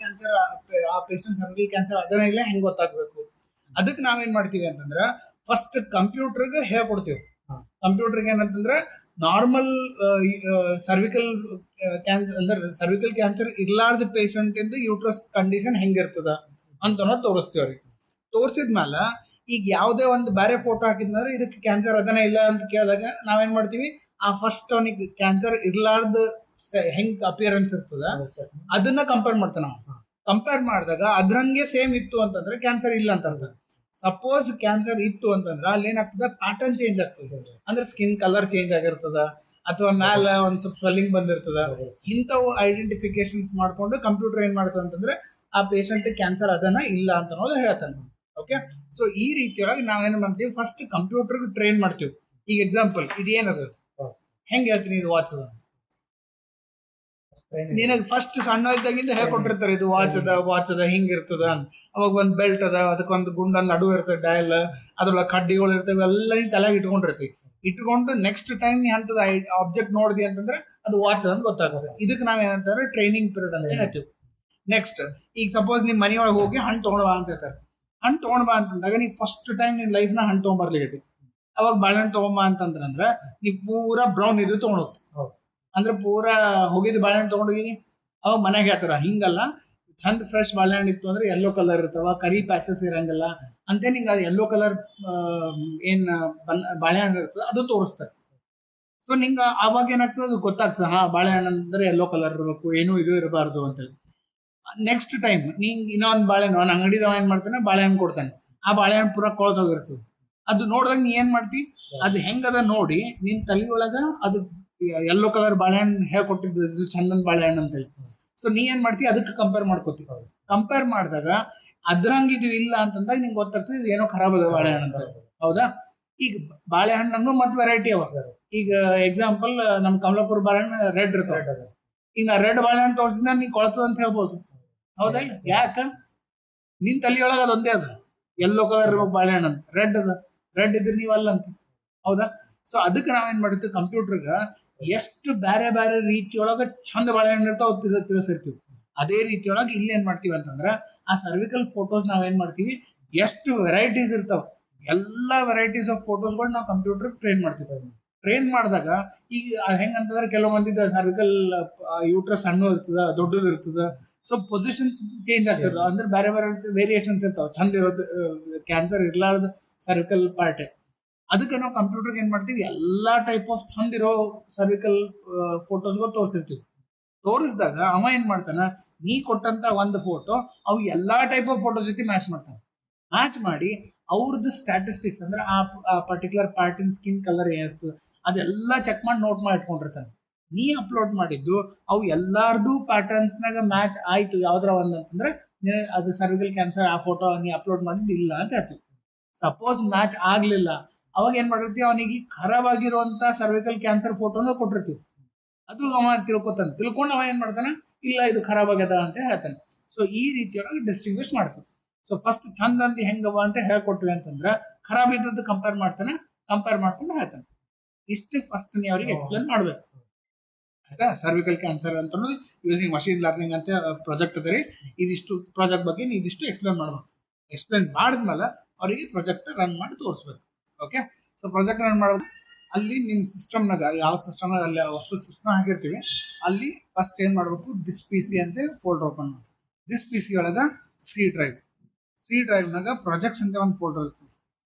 Cancer ಆ patient cervical cancer ಅದನ್ನ ಇಲ್ಲ ಹೆಂಗ್ ಗೊತ್ತಾಗ್ಬೇಕು. ಅದಕ್ಕೆ ನಾವೇನ್ ಮಾಡ್ತೀವಿ ಅಂತಂದ್ರ ಫಸ್ಟ್ ಕಂಪ್ಯೂಟರ್ಗೆ ಹೇಳ್ಕೊಡ್ತೀವಿ. ಕಂಪ್ಯೂಟರ್ಗೆ ಏನಂತಂದ್ರೆ ನಾರ್ಮಲ್ ಸರ್ವಿಕಲ್ ಕ್ಯಾನ್ಸರ್ ಅಂದ್ರೆ ಸರ್ವಿಕಲ್ ಕ್ಯಾನ್ಸರ್ ಇರ್ಲಾರ್ದ ಪೇಷಂಟ್ ಇಂದ ಯೂಟ್ರಸ್ ಕಂಡೀಷನ್ ಹೆಂಗಿರ್ತದ ಅಂತ ತೋರಿಸ್ತೀವಿ ಅವ್ರಿಗೆ. ತೋರಿಸಿದ್ಮೇಲೆ ಈಗ ಯಾವುದೇ ಒಂದು ಬೇರೆ ಫೋಟೋ ಹಾಕಿದ್ಮೇಲೆ ಇದಕ್ಕೆ ಕ್ಯಾನ್ಸರ್ ಅದನ್ನ ಇಲ್ಲ ಅಂತ ಕೇಳಿದಾಗ ನಾವೇನ್ ಮಾಡ್ತೀವಿ, ಆ ಫಸ್ಟ್ ಅವನಿಗೆ ಕ್ಯಾನ್ಸರ್ ಇರ್ಲಾರ್ದ ಹೆಂಗ್ ಅಪಿಯರೆನ್ಸ್ ಇರ್ತದ ಅದನ್ನ ಕಂಪೇರ್ ಮಾಡ್ತಾನ. ಕಂಪೇರ್ ಮಾಡಿದಾಗ ಅದ್ರಂಗೆ ಸೇಮ್ ಇತ್ತು ಅಂತಂದ್ರೆ ಕ್ಯಾನ್ಸರ್ ಇಲ್ಲ ಅಂತ ಅರ್ಥ. ಸಪೋಸ್ ಕ್ಯಾನ್ಸರ್ ಇತ್ತು ಅಂತಂದ್ರೆ ಅಲ್ಲಿ ಏನಾಗ್ತದ, ಪ್ಯಾಟರ್ನ್ ಚೇಂಜ್ ಆಗ್ತದೆ. ಅಂದ್ರೆ ಸ್ಕಿನ್ ಕಲರ್ ಚೇಂಜ್ ಆಗಿರ್ತದ ಅಥವಾ ಮ್ಯಾಲ ಒಂದ್ ಸ್ವಲ್ಪ ಸ್ವೆಲ್ಲಿಂಗ್ ಬಂದಿರ್ತದ. ಇಂಥವು ಐಡೆಂಟಿಫಿಕೇಶನ್ಸ್ ಮಾಡ್ಕೊಂಡು ಕಂಪ್ಯೂಟರ್ ಏನ್ ಮಾಡ್ತದೆ ಅಂತಂದ್ರೆ ಆ ಪೇಷಂಟ್ ಕ್ಯಾನ್ಸರ್ ಅದನ್ನ ಇಲ್ಲ ಅಂತ ಅನ್ನೋದು ಹೇಳ್ತಾನೆ. ಓಕೆ, ಸೊ ಈ ರೀತಿಯೊಳಗೆ ನಾವೇನ್ ಮಾಡ್ತೀವಿ, ಫಸ್ಟ್ ಕಂಪ್ಯೂಟರ್ ಟ್ರೈನ್ ಮಾಡ್ತೀವಿ. ಈಗ ಎಕ್ಸಾಂಪಲ್ ಇದು ಏನದ ಹೆಂಗ್ ಹೇಳ್ತೀನಿ, ಇದು ವಾಚ್ ಅದ. ನಿನಗೆ ಫಸ್ಟ್ ಸಣ್ಣ ಇದ್ದಾಗಿಂದ ಹೇಳ್ಕೊಟ್ಟಿರ್ತಾರೆ ಇದು ವಾಚ್ ಅದ ಹಿಂಗಿರ್ತದ. ಅವಾಗ ಒಂದ್ ಬೆಲ್ಟ್ ಅದ, ಅದಕ್ಕೊಂದು ಗುಂಡಲ್ಲಿ ನಡುವೆ ಇರ್ತದೆ ಡಯಲ್, ಅದ್ರೊಳಗೆ ಕಡ್ಡಿಗಳು ಇರ್ತವೆ, ಎಲ್ಲ ನೀನ್ ತಲೆಗೆ ಇಟ್ಕೊಂಡಿರ್ತೀವಿ. ಇಟ್ಕೊಂಡು ನೆಕ್ಸ್ಟ್ ಟೈಮ್ ನೀ ಅಂತದ ಆಬ್ಜೆಕ್ಟ್ ನೋಡಿದಿ ಅಂತಂದ್ರೆ ಅದು ವಾಚ್ ಅಂತ ಗೊತ್ತಾಗುತ್ತೆ. ಇದಕ್ಕೆ ನಾವೇನಂತಾರೆ ಟ್ರೈನಿಂಗ್ ಪೀರಿಯಡ್ ಅಂತ ಹೇಳ್ತೀವಿ. ನೆಕ್ಸ್ಟ್ ಈಗ ಸಪೋಸ್ ನಿಮ್ ಮನೆಯೊಳಗೆ ಹೋಗಿ ಹಣ್ಣು ತಗೊಂಡ್ ಬಾ ಅಂತ ಹೇಳ್ತಾರೆ. ಹಣ್ಣು ತಗೊಂಡ್ ಬಾ ಅಂತಂದಾಗ ನೀ ಫಸ್ಟ್ ಟೈಮ್ ನಿನ್ ಲೈಫ್ ನ ಹಣ್ಣು ತಗೊಂಡ್ಬರ್ಲಿಕ್ಕೆ, ಅವಾಗ ಬಾಳೆಹಣ್ಣು ತಗೊಂಬ ಅಂತಂದ್ರೆ ನೀ ಪೂರಾ ಬ್ರೌನ್ ಇದು ತಗೊಂಡೋಗ್, ಅಂದ್ರೆ ಪೂರಾ ಹೋಗಿದ್ ಬಾಳೆಹಣ್ಣು ತಗೊಂಡೋಗಿನಿ. ಅವಾಗ ಮನೆಗೆ ಹೇಳ್ತಾರ ಹಿಂಗಲ್ಲ, ಚಂದ ಫ್ರೆಶ್ ಬಾಳೆಹಣ್ಣು ಇತ್ತು ಅಂದ್ರೆ ಯೆಲ್ಲೋ ಕಲರ್ ಇರ್ತಾವ, ಕರಿ ಪ್ಯಾಚಸ್ ಇರಂಗಿಲ್ಲ ಅಂತ ನಿಂಗೆ ಅದು ಯೆಲ್ಲೋ ಕಲರ್ ಏನ್ ಬಾಳೆಹಣ್ಣು ಇರ್ತದೆ ಅದು ತೋರಿಸ್ತಾರೆ. ಸೊ ನಿಂಗ ಅವಾಗ ಏನಾಗ್ತದೆ, ಅದು ಗೊತ್ತಾಗ್ತದೆ, ಹಾ ಬಾಳೆಹಣ್ಣು ಅಂದ್ರೆ ಯೆಲ್ಲೋ ಕಲರ್ ಇರಬೇಕು, ಏನೂ ಇದು ಇರಬಾರ್ದು ಅಂತೇಳಿ. ನೆಕ್ಸ್ಟ್ ಟೈಮ್ ನಿಂಗೆ ಇನ್ನೊಂದು ಬಾಳೆಹಣ್ಣು ಅವ್ನ ಅಂಗಡಿದವ ಏನ್ ಮಾಡ್ತಾನೆ, ಬಾಳೆಹಣ್ಣು ಕೊಡ್ತಾನೆ. ಆ ಬಾಳೆಹಣ್ಣು ಪೂರಾ ಕೊಳ್ದೋಗಿರ್ತದೆ. ಅದು ನೋಡಿದಾಗ ನೀ ಏನ್ ಮಾಡ್ತಿ, ಅದು ಹೆಂಗದ ನೋಡಿ ನಿನ್ ತಲೆ ಒಳಗ ಅದು ಯೆಲ್ಲೋ ಕಲರ್ ಬಾಳೆಹಣ್ಣು ಹೇಳ್ಕೊಟ್ಟಿದ್ದು ಇದು ಚಂದನ್ ಬಾಳೆಹಣ್ಣು ಅಂತೇಳಿ. ಸೊ ನೀ ಏನ್ ಮಾಡ್ತಿ, ಅದಕ್ಕೆ ಕಂಪೇರ್ ಮಾಡ್ಕೋತಿ. ಕಂಪೇರ್ ಮಾಡಿದಾಗ ಅದ್ರಂಗ ಇದು ಇಲ್ಲ ಅಂತಂದಾಗ ನಿಂಗೆ ಗೊತ್ತಾಗ್ತದೆ ಇದು ಏನೋ ಖರಾಬ್ ಅದ ಬಾಳೆಹಣ್ಣು ಅಂತ. ಹೌದಾ? ಈಗ ಬಾಳೆಹಣ್ಣು ಮತ್ತೆ ವೆರೈಟಿ ಅವ. ಈಗ ಎಕ್ಸಾಂಪಲ್ ನಮ್ ಕಮಲಾಪುರ ಬಾಳೆಹಣ್ಣು ರೆಡ್ ಇರ್ತಾವ. ಈಗ ನಾ ರೆಡ್ ಬಾಳೆಹಣ್ಣು ತೋರಿಸಿದ ನೀ ಕೊಳತು ಅಂತ ಹೇಳ್ಬೋದು. ಹೌದಾ? ಯಾಕ? ನಿನ್ ತಲೆಯೊಳಗ ಅದೊಂದೇ ಅದ, ಯೆಲ್ಲೋ ಕಲರ್ ಇರ್ಬೇಕು ಬಾಳೆಹಣ್ಣು ಅಂತ. ರೆಡ್ ಅದ, ರೆಡ್ ಇದ್ರೆ ನೀವು ಅಲ್ಲ ಅಂತ. ಹೌದಾ? ಸೊ ಅದಕ್ಕೆ ನಾವೇನ್ ಮಾಡಿರ್ತೀವಿ, ಕಂಪ್ಯೂಟರ್ಗ ಎಷ್ಟು ಬೇರೆ ಬೇರೆ ರೀತಿಯೊಳಗ ಚಂದ ಬಾಳೆಹಣ್ಣು ಇರ್ತಾವ ತಿಳಿಸಿರ್ತೀವಿ. ಅದೇ ರೀತಿಯೊಳಗೆ ಇಲ್ಲಿ ಏನ್ ಮಾಡ್ತೀವಿ ಅಂತಂದ್ರ ಆ ಸರ್ವಿಕಲ್ ಫೋಟೋಸ್ ನಾವೇನ್ ಮಾಡ್ತೀವಿ, ಎಷ್ಟು ವೆರೈಟೀಸ್ ಇರ್ತಾವ ಎಲ್ಲಾ ವೆರೈಟೀಸ್ ಆಫ್ ಫೋಟೋಸ್ಗಳು ನಾವು ಕಂಪ್ಯೂಟರ್ ಟ್ರೈನ್ ಮಾಡ್ತೀವಿ. ಟ್ರೈನ್ ಮಾಡಿದಾಗ ಈಗ ಹೆಂಗಂತಂದ್ರೆ ಕೆಲವು ಮಂದಿದ ಸರ್ವಿಕಲ್ ಯೂಟ್ರಸ್ ಸಣ್ಣ ಇರ್ತದ, ದೊಡ್ಡದು ಇರ್ತದ. ಸೊ ಪೊಸಿಷನ್ಸ್ ಚೇಂಜ್ ಆಗ್ತಿರ್ತದೆ, ಅಂದ್ರೆ ಬೇರೆ ಬೇರೆ ವೇರಿಯೇಷನ್ಸ್ ಇರ್ತಾವ. ಚಂದ ಇರೋದು ಕ್ಯಾನ್ಸರ್ ಇರ್ಲಾರ್ದು ಸರ್ವಿಕಲ್ ಪಾರ್ಟ್. ಅದಕ್ಕೆ ನಾವು ಕಂಪ್ಯೂಟರ್ಗೆ ಏನ್ ಮಾಡ್ತೀವಿ, ಎಲ್ಲಾ ಟೈಪ್ ಆಫ್ ಚಂದ ಇರೋ ಸರ್ವಿಕಲ್ ಫೋಟೋಸ್ಗಳು ತೋರಿಸಿರ್ತೀವಿ. ತೋರಿಸಿದಾಗ ಅವ ಏನ್ ಮಾಡ್ತಾನ, ನೀ ಕೊಟ್ಟಂತ ಒಂದು ಫೋಟೋ ಅವು ಎಲ್ಲಾ ಟೈಪ್ ಆಫ್ ಫೋಟೋ ಜೊತೆ ಮ್ಯಾಚ್ ಮಾಡ್ತಾನೆ. ಮ್ಯಾಚ್ ಮಾಡಿ ಅವ್ರದ್ದು ಸ್ಟ್ಯಾಟಿಸ್ಟಿಕ್ಸ್ ಅಂದ್ರೆ ಆ ಪರ್ಟಿಕ್ಯುಲರ್ ಪಾರ್ಟಿನ ಸ್ಕಿನ್ ಕಲರ್ ಏನಿರ್ತದೆ ಅದೆಲ್ಲ ಚೆಕ್ ಮಾಡಿ ನೋಟ್ ಮಾಡಿ ಇಟ್ಕೊಂಡಿರ್ತಾನೆ. ನೀ ಅಪ್ಲೋಡ್ ಮಾಡಿದ್ದು ಅವು ಎಲ್ಲಾರ್ದು ಪ್ಯಾಟರ್ನ್ಸ್ನಾಗ ಮ್ಯಾಚ್ ಆಯ್ತು ಯಾವ್ದ್ರ ಒಂದ್ ಅಂತಂದ್ರೆ ಅದು ಸರ್ವಿಕಲ್ ಕ್ಯಾನ್ಸರ್ ಆ ಫೋಟೋ ನೀ ಅಪ್ಲೋಡ್ ಮಾಡಿದ್ದು ಇಲ್ಲ ಅಂತ ಹೇಳ್ತೀವಿ. ಸಪೋಸ್ ಮ್ಯಾಚ್ ಆಗ್ಲಿಲ್ಲ, ಅವಾಗ ಏನ್ ಮಾಡಿರ್ತೀವಿ, ಅವನಿಗೆ ಖರಾಬ್ ಆಗಿರುವಂತ ಸರ್ವಿಕಲ್ ಕ್ಯಾನ್ಸರ್ ಫೋಟೋನ ಕೊಟ್ಟಿರ್ತೀವಿ. ಅದು ಅವ ತಿಳ್ಕೊಂಡು ಅವ ಏನ್ ಮಾಡ್ತಾನೆ, ಇಲ್ಲ ಇದು ಖರಾಬ್ ಆಗ್ಯದ ಅಂತ ಹೇಳ್ತಾನೆ. ಸೊ ಈ ರೀತಿಯೊಳಗೆ ಡಿಸ್ಟಿಂಗ್ವಿಶ್ ಮಾಡ್ತಾನೆ. ಸೊ ಫಸ್ಟ್ ಚಂದ ಅಂದಿ ಹೆಂಗವ ಅಂತ ಹೇಳ್ಕೊಟ್ವಿ ಅಂತಂದ್ರೆ ಖರಾಬ್ ಇದ್ದದ್ದು ಕಂಪೇರ್ ಮಾಡ್ತಾನೆ, ಕಂಪೇರ್ ಮಾಡ್ಕೊಂಡು ಹೇಳ್ತಾನೆ. ಇಷ್ಟು ಫಸ್ಟ್ ನೀ ಅವ್ರಿಗೆ ಎಕ್ಸ್ಪ್ಲೇನ್ ಮಾಡ್ಬೇಕು. ಆಯ್ತಾ? ಸರ್ವಿಕಲ್ ಕ್ಯಾನ್ಸರ್ ಅಂತ ಅನ್ನೋದು ಯೂಸಿಂಗ್ ಮಷೀನ್ ಲರ್ನಿಂಗ್ ಅಂತ ಪ್ರಾಜೆಕ್ಟ್ ಅದ ರೀ. ಇದಿಷ್ಟು ಪ್ರಾಜೆಕ್ಟ್ ಬಗ್ಗೆ ಇದಿಷ್ಟು ಎಕ್ಸ್ಪ್ಲೇನ್ ಮಾಡ್ಬೇಕು. ಎಕ್ಸ್ಪ್ಲೇನ್ ಮಾಡಿದ್ಮೇಲೆ ಅವರಿಗೆ ಪ್ರಾಜೆಕ್ಟ್ ರನ್ ಮಾಡಿ ತೋರಿಸ್ಬೇಕು. ಓಕೆ, ಸೊ ಪ್ರಾಜೆಕ್ಟ್ ರನ್ ಮಾಡೋದು ಅಲ್ಲಿ ನಿನ್ನ ಸಿಸ್ಟಮ್ನಾಗ ಯಾವ ಸಿಸ್ಟಮ್ನಾಗ ಅಲ್ಲಿ ಅಷ್ಟು ಸಿಸ್ಟಮ್ ಹಾಕಿರ್ತೀವಿ, ಅಲ್ಲಿ ಫಸ್ಟ್ ಏನ್ ಮಾಡ್ಬೇಕು, ದಿಸ್ ಪಿ ಸಿ ಅಂತ ಫೋಲ್ಡರ್ ಓಪನ್ ಮಾಡಿ. ದಿಸ್ ಪಿ ಸಿ ಒಳಗ ಸಿ ಡ್ರೈವ್ನಾಗ ಪ್ರಾಜೆಕ್ಟ್ಸ್ ಅಂತ ಒಂದು ಫೋಲ್ಡರ್ ಇರ್ತದೆ.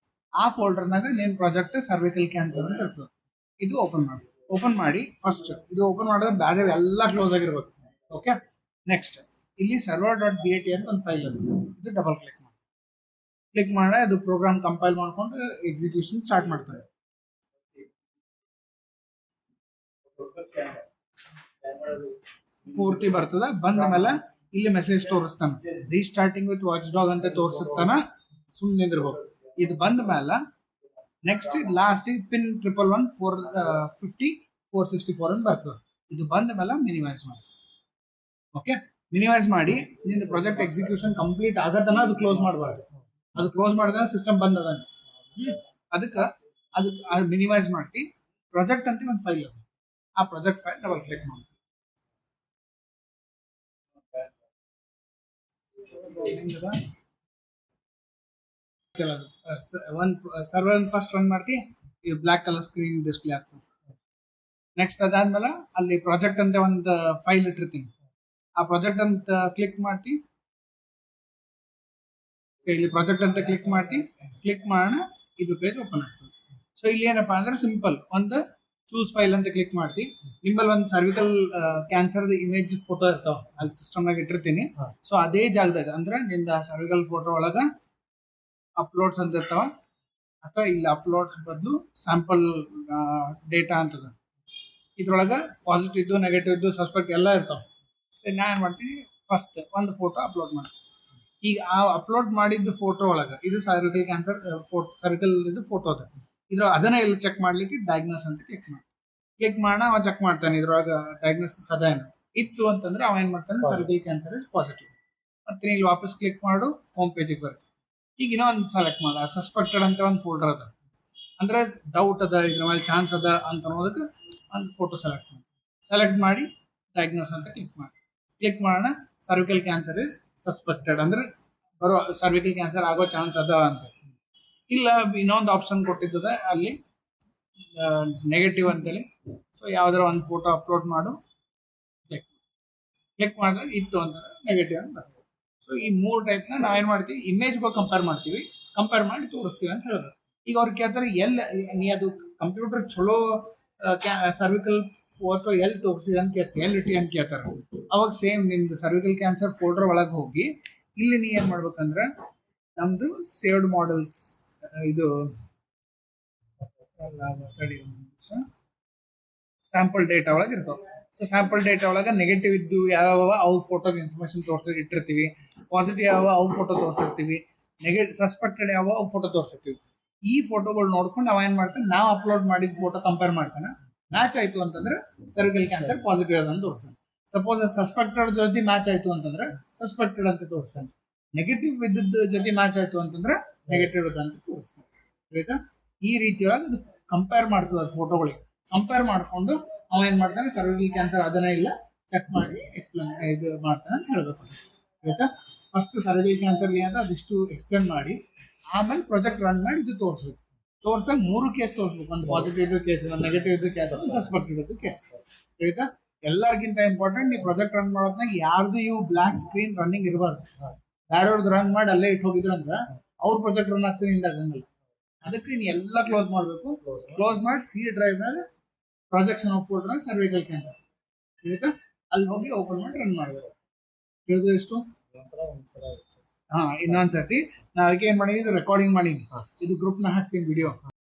ಆ ಫೋಲ್ಡರ್ನಾಗ ನೇನ್ ಪ್ರಾಜೆಕ್ಟ್ ಸರ್ವಿಕಲ್ ಕ್ಯಾನ್ಸರ್ ಅಂತ ಇರ್ತದೆ. ಇದು ಓಪನ್ ಮಾಡಿ ಫಸ್ಟ್ ಇದು ಓಪನ್ ಮಾಡಿದ್ರೆ ಬ್ಯಾರೆ ಎಲ್ಲ ಕ್ಲೋಸ್ ಆಗಿರ್ಬೇಕು. ಓಕೆ, ನೆಕ್ಸ್ಟ್ ಇಲ್ಲಿ server.bat ಅಂತ ಒಂದು ಫೈಲ್ ಅದು, ಇದು ಡಬಲ್ ಕ್ಲಿಕ್ ಮಾಡಿ ಅದು ಪ್ರೋಗ್ರಾಮ್ ಕಂಪೈಲ್ ಮಾಡ್ಕೊಂಡು ಎಕ್ಸಿಕ್ಯೂಷನ್ ಸ್ಟಾರ್ಟ್ ಮಾಡ್ತಾರೆ. ಪೂರ್ತಿ ಬರ್ತದ. ಬಂದ ಮೇಲೆ ಇಲ್ಲಿ message ತೋರಿಸ್ತಾನ, restarting with watch dog ಅಂತ ತೋರಿಸ್ತಾನ. ಸುಮ್ಮನೆ ನಿಂದಿರ್ಬೇಕು. ಇದು ಬಂದ ಮೇಲೆ ನೆಕ್ಸ್ಟ್ ಲಾಸ್ಟ್ ಪಿನ್ 111450 464 ಅಂತ ಬರ್ತದೆ. ಇದು ಬಂದ ಮೇಲೆ ಮಿನಿಮೈಸ್ ಮಾಡಿ. ಓಕೆ, ಮಿನಿಮೈಸ್ ಮಾಡಿ ನಿಂದು ಪ್ರಾಜೆಕ್ಟ್ ಎಕ್ಸಿಕ್ಯೂಷನ್ ಕಂಪ್ಲೀಟ್ ಆಗತನ ಅದು ಕ್ಲೋಸ್ ಮಾಡಬಾರ್ದು. ಅದು ಕ್ಲೋಸ್ ಮಾಡಿದ್ರೆ ಸಿಸ್ಟಮ್ ಬಂದ್ ಅದ. ಅದಕ್ಕೆ ಮಿನಿಮೈಸ್ ಮಾಡ್ತಿ. ಪ್ರಾಜೆಕ್ಟ್ ಅಂತ ಒಂದು ಫೈಲ್ ಅದ, ಆ ಪ್ರಾಜೆಕ್ಟ್ ಫೈಲ್ ಡಬಲ್ ಕ್ಲಿಕ್ ಮಾಡಿ. ಒಂದು ಸರ್ವರ್ ಫಸ್ಟ್ ರನ್ ಮಾಡ್ತಿ, ಇದು ಬ್ಲ್ಯಾಕ್ ಕಲರ್ ಸ್ಕ್ರೀನ್ ಡಿಸ್ಪ್ಲೇ ಆಗ್ತದೆ. ನೆಕ್ಸ್ಟ್ ಅದಾದ್ಮೇಲೆ ಅಲ್ಲಿ ಪ್ರಾಜೆಕ್ಟ್ ಅಂತ ಒಂದು ಫೈಲ್ ಇಟ್ಟಿರ್ತೀನಿ, ಆ ಪ್ರಾಜೆಕ್ಟ್ ಅಂತ ಕ್ಲಿಕ್ ಮಾಡ್ತಿ. ಇಲ್ಲಿ ಪ್ರಾಜೆಕ್ಟ್ ಅಂತ ಕ್ಲಿಕ್ ಮಾಡ್ತಿ, ಕ್ಲಿಕ್ ಮಾಡೋಣ ಇದು ಪೇಜ್ ಓಪನ್ ಆಗ್ತದೆ. ಸೊ ಇಲ್ಲಿ ಏನಪ್ಪಾ ಅಂದ್ರೆ ಸಿಂಪಲ್ ಒಂದು ಚೂಸ್ ಫೈಲ್ ಅಂತ ಕ್ಲಿಕ್ ಮಾಡ್ತಿ. ನಿಮ್ಮಲ್ಲಿ ಒಂದು ಸರ್ವಿಕಲ್ ಕ್ಯಾನ್ಸರ್ ಇಮೇಜ್ ಫೋಟೋ ಇರ್ತಾವ ಅಲ್ಲಿ ಸಿಸ್ಟಮ್ನಾಗ ಇಟ್ಟಿರ್ತೀನಿ. ಸೊ ಅದೇ ಜಾಗದಾಗ ಅಂದ್ರೆ ನಿಂದ ಸರ್ವಿಕಲ್ ಫೋಟೋ ಒಳಗ ಅಪ್ಲೋಡ್ಸ್ ಅಂತ ಇರ್ತಾವ, ಅಥವಾ ಇಲ್ಲಿ ಅಪ್ಲೋಡ್ಸ್ ಬದಲು ಸ್ಯಾಂಪಲ್ ಡೇಟಾ ಅಂತದ. ಇದ್ರೊಳಗೆ ಪಾಸಿಟಿವ್ ಇದ್ದು, ನೆಗೆಟಿವ್ ಇದ್ದು, ಸಸ್ಪೆಕ್ಟ್ ಎಲ್ಲ ಇರ್ತಾವ. ಸೊ ನಾ ಏನು ಮಾಡ್ತೀನಿ, ಫಸ್ಟ್ ಒಂದು ಫೋಟೋ ಅಪ್ಲೋಡ್ ಮಾಡ್ತೀನಿ. ಈಗ ಆ ಅಪ್ಲೋಡ್ ಮಾಡಿದ್ದು ಫೋಟೋ ಒಳಗೆ ಇದು ಸರ್ವಿಕಲ್ ಕ್ಯಾನ್ಸರ್ ಸರ್ವಿಕಲ್ ಇದು ಫೋಟೋ ಅದ. ಅದನ್ನ ಇಲ್ಲಿ ಚೆಕ್ ಮಾಡ್ಲಿಕ್ಕೆ ಡಯಾಗ್ನೋಸ್ ಅಂತ ಕ್ಲಿಕ್ ಮಾಡೋಣ. ಅವ ಚೆಕ್ ಮಾಡ್ತಾನೆ ಇದ್ರೊಳಗೆ ಡಯಾಗ್ನೋಸಿಸ್ ಅದೇನು ಇತ್ತು ಅಂತಂದ್ರೆ ಅವ ಏನ್ ಮಾಡ್ತಾನೆ, ಸರ್ವಿಕಲ್ ಕ್ಯಾನ್ಸರ್ ಇಸ್ ಪಾಸಿಟಿವ್. ಮತ್ತೆ ಇಲ್ಲಿ ವಾಪಸ್ ಕ್ಲಿಕ್ ಮಾಡು, ಹೋಮ್ ಪೇಜಿಗೆ ಬರುತ್ತೆ. ಈಗ ಇನ್ನೂ ಒಂದು ಸೆಲೆಕ್ಟ್ ಮಾಡ, ಸಸ್ಪೆಕ್ಟೆಡ್ ಅಂತ ಒಂದು ಫೋಲ್ಡರ್ ಅದ, ಅಂದ್ರೆ ಡೌಟ್ ಅದ, ಇದ್ರ ಮೇಲೆ ಚಾನ್ಸ್ ಅದ ಅಂತ ಅನ್ನೋದಕ್ಕೆ ಒಂದು ಫೋಟೋ ಸೆಲೆಕ್ಟ್ ಮಾಡಿ ಡಯಾಗ್ನೋಸ್ ಅಂತ ಕ್ಲಿಕ್ ಮಾಡೋಣ. ಸರ್ವಿಕಲ್ ಕ್ಯಾನ್ಸರ್ ಇಸ್ ಸಸ್ಪೆಕ್ಟೆಡ್ ಅಂದ್ರೆ ಬರೋ ಸರ್ವಿಕಲ್ ಕ್ಯಾನ್ಸರ್ ಆಗೋ ಚಾನ್ಸ್ ಅದ ಅಂತ. ಇಲ್ಲ ಇನ್ನೊಂದು ಆಪ್ಷನ್ ಕೊಟ್ಟಿದ್ದದ ಅಲ್ಲಿ ನೆಗೆಟಿವ್ ಅಂತೇಳಿ. ಸೊ ಯಾವ್ದಾರ ಒಂದು ಫೋಟೋ ಅಪ್ಲೋಡ್ ಮಾಡು, ಕ್ಲಿಕ್ ಮಾಡಿದ್ರೆ ಇತ್ತು ಅಂತಂದ್ರೆ ನೆಗೆಟಿವ್ ಅಂತ ಬರ್ತದೆ. ಸೊ ಈ 3 ಟೈಪ್ನ ನಾವೇನ್ ಮಾಡ್ತೀವಿ, ಇಮೇಜ್ಗಳು ಕಂಪೇರ್ ಮಾಡ್ತೀವಿ, ಕಂಪೇರ್ ಮಾಡಿ ತೋರಿಸ್ತೀವಿ ಅಂತ ಹೇಳಿದ್ರು. ಈಗ ಅವ್ರು ಕೇಳ್ತಾರೆ ನೀ ಅದು ಕಂಪ್ಯೂಟರ್ ಚಲೋ ಸರ್ವಿಕಲ್ ಫೋಟೋ ಎಲ್ಲಿ ತೋರಿಸಿದೆ ಅಂತ ಕೇಳ್ತಾರೆ, ಎಲ್ಲಿ ಇಟ್ಟಿ ಅಂತ ಕೇಳ್ತಾರೆ. ಅವಾಗ ಸೇಮ್ ನಿಮ್ದು ಸರ್ವಿಕಲ್ ಕ್ಯಾನ್ಸರ್ ಫೋಲ್ಡರ್ ಒಳಗೆ ಹೋಗಿ ಇಲ್ಲಿ ನೀ ಏನ್ ಮಾಡ್ಬೇಕಂದ್ರೆ ನಮ್ದು ಸೇವ್ಡ್ ಮಾಡೆಲ್ಸ್ ಇದು ಸ್ಯಾಂಪಲ್ ಡೇಟಾ ಒಳಗೆ ಇರ್ತಾವ. ಸೊ ಸ್ಯಾಂಪಲ್ ಡೇಟಾ ಒಳಗೆ ನೆಗೆಟಿವ್ ಇದ್ದು ಯಾವ ಅವು ಫೋಟೋಗೆ ಇನ್ಫಾರ್ಮೇಶನ್ ಇಟ್ಟಿರ್ತೀವಿ, ಪಾಸಿಟಿವ್ ಯಾವ ಅವು ಫೋಟೋ ತೋರಿಸಿರ್ತೀವಿ, ಸಸ್ಪೆಕ್ಟೆಡ್ ಯಾವ ಅವು ಫೋಟೋ ತೋರಿಸಿರ್ತೀವಿ. ಈ ಫೋಟೋಗಳು ನೋಡ್ಕೊಂಡು ಅವ ಏನ್ ಮಾಡ್ತಾನೆ, ನಾವು ಅಪ್ಲೋಡ್ ಮಾಡಿದ ಫೋಟೋ ಕಂಪೇರ್ ಮಾಡ್ತಾನೆ, ಮ್ಯಾಚ್ ಆಯ್ತು ಅಂತಂದ್ರೆ ಸರ್ವಿಕಲ್ ಕ್ಯಾನ್ಸರ್ ಪಾಸಿಟಿವ್ ಅದ ಅಂತ ತೋರಿಸ್ತಾನೆ. ಸಪೋಸ್ ಸಸ್ಪೆಕ್ಟೆಡ್ ಜೊತೆ ಮ್ಯಾಚ್ ಆಯ್ತು ಅಂತಂದ್ರೆ ಸಸ್ಪೆಕ್ಟೆಡ್ ಅಂತ ತೋರಿಸ್ತಾನೆ. ನೆಗೆಟಿವ್ ಇದ್ದದ ಜೊತೆ ಮ್ಯಾಚ್ ಆಯ್ತು ಅಂತಂದ್ರೆ ನೆಗೆಟಿವ್ ಅಂತ ತೋರಿಸ್ತಾನೆ. ಆಯ್ತಾ? ಈ ರೀತಿಯೊಳಗೆ ಅದು ಕಂಪೇರ್ ಮಾಡ್ತದೆ, ಅದು ಫೋಟೋಗಳಿಗೆ ಕಂಪೇರ್ ಮಾಡ್ಕೊಂಡು ಅವ ಏನ್ ಮಾಡ್ತಾನೆ, ಸರ್ವಿಕಲ್ ಕ್ಯಾನ್ಸರ್ ಅದನ್ನ ಇಲ್ಲ ಚೆಕ್ ಮಾಡಿ ಎಕ್ಸ್ಪ್ಲೇನ್ ಇದು ಮಾಡ್ತಾನೆ ಅಂತ ಹೇಳ್ಬೇಕು. ಆಯ್ತಾ? ಫಸ್ಟ್ ಸರ್ವಿಕಲ್ ಕ್ಯಾನ್ಸರ್ ಏನಂತ ಅದಿಷ್ಟು ಎಕ್ಸ್ಪ್ಲೇನ್ ಮಾಡಿ ಆಮೇಲೆ ಪ್ರಾಜೆಕ್ಟ್ ರನ್ ಮಾಡಿ ಇದು ತೋರಿಸ್ಬೇಕು. ತೋರ್ಸಕ್ 3 ಕೇಸ್ ತೋರಿಸ್ಬೇಕು, ಒಂದು ಪಾಸಿಟಿವ್ ಕೇಸ್, ಒಂದು ನೆಗೆಟಿವ್ ಕೇಸ್, ಒಂದು ಸಸ್ಪೆಕ್ಟೆಡ್ ಕೇಸ್. ಆಯ್ತಾ? ಎಲ್ಲರಿಗಿಂತ ಇಂಪಾರ್ಟೆಂಟ್, ನೀವು ಪ್ರಾಜೆಕ್ಟ್ ರನ್ ಮಾಡೋದ್ನಾಗ ಯಾರ್ದು ಇವು ಬ್ಲಾಕ್ ಸ್ಕ್ರೀನ್ ರನ್ನಿಂಗ್ ಇರಬಾರ್ದು. ಯಾರ್ಯಾವ್ದು ರನ್ ಮಾಡಿ ಅಲ್ಲೇ ಇಟ್ಟು ಹೋಗಿದ್ರು ಅಂದ್ರೆ ಅವ್ರ ಪ್ರಾಜೆಕ್ಟ್ ರನ್ ಆಗ್ತೀನಿ ಇಂದಾಗಂಗಿಲ್ಲ. ಅದಕ್ಕೆ ನೀನು ಎಲ್ಲ ಕ್ಲೋಸ್ ಮಾಡಬೇಕು. ಕ್ಲೋಸ್ ಮಾಡಿ ಸಿ ಡ್ರೈವ್ ನಾಗ ಪ್ರಾಜೆಕ್ಟ್ಸ್ ಫೋಲ್ಡರ್ ಸರ್ವಿಕಲ್ ಕ್ಯಾನ್ಸರ್, ಆಯ್ತಾ? ಅಲ್ಲಿ ಹೋಗಿ ಓಪನ್ ಮಾಡಿ ರನ್ ಮಾಡಬೇಕು. ತಿಳಿದು ಎಷ್ಟು? ಇನ್ನೊಂದ್ಸತಿ ನಾ ಅದಕ್ಕೆ ಏನ್ ಮಾಡಿದೀನಿ, ರೆಕಾರ್ಡಿಂಗ್ ಮಾಡೀನಿ, ಇದು ಗ್ರೂಪ್ ನ ಹಾಕ್ತೀನಿ ವಿಡಿಯೋ.